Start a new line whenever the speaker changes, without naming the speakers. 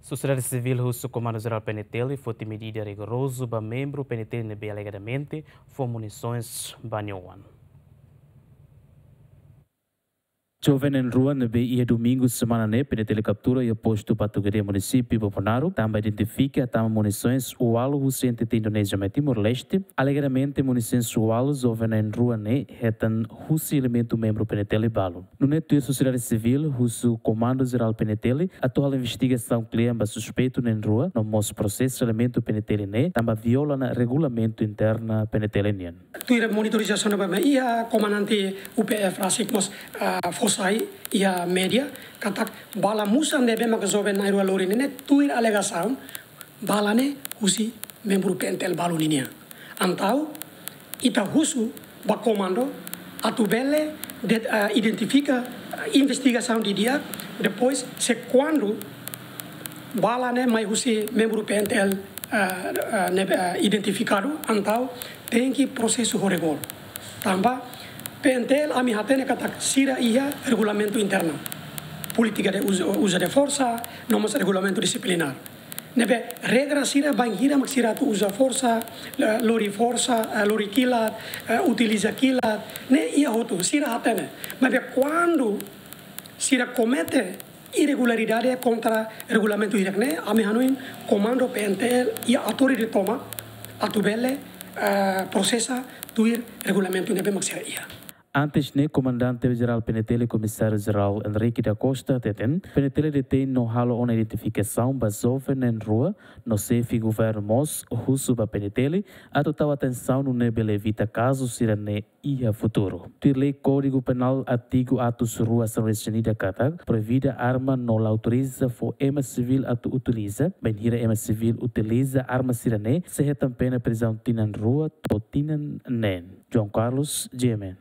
Sociedade Civil russo Comando-Geral PNTL foi medida rigoroso para membro PNTL alegadamente for munições banhoan.
Jovem em rua na ia domingo semana né PNTL captura e posto para o município Boponaro também identifica também munições o alo recente da Indonésia e Timor-Leste alegadamente munições o alo jovem em rua né retan russo elemento membro PNTL balo no neto da sociedade civil russo Comando Geral PNTL atual investigação cliente suspeito em rua no nosso processo elemento PNTL né também viola na regulamento interno PNTL nian.
Tuira monitorização da ia comandante UPF Rasikmos Fosai ia media katak bala musan debe mak joven nairu alori ne tuir alegação bala ne husi membro PNTL balu ninia antau ita husu ba comando atu bele identifica investigação de dia depois se quando bala ne mai husi membro PNTL identificado antau tem que processo regol tamba PNTL ami hatene katak sira ia regulamento interno política de uso de força nomos regulamento disciplinar nebe regra sira bangira mak sira tu usa força lori kilat utiliza kilat ne ia hotu sira hatene mas quando sira comete irregularidade contra regulamento irregne ami hanuin comando PNTL ia autori de toma atubele processa tuir regulamento nebe mak sira ia.
Antes, né, comandante-geral PNTL, comissário-geral Henrique da Costa, detém, PNTL detém no halo uma identificação basada em rua, no CEF governo MOS, russo para PNTL, a total atenção no nebele evita casos sirene e a futuro. Tirlei Código Penal artigo atos rua São Restanida Catar, proibida arma não autoriza for ema civil atu utiliza, bem hira ema civil utiliza arma sirene, se retam pena prisão tinan rua, to tinan nen. João Carlos, GMN.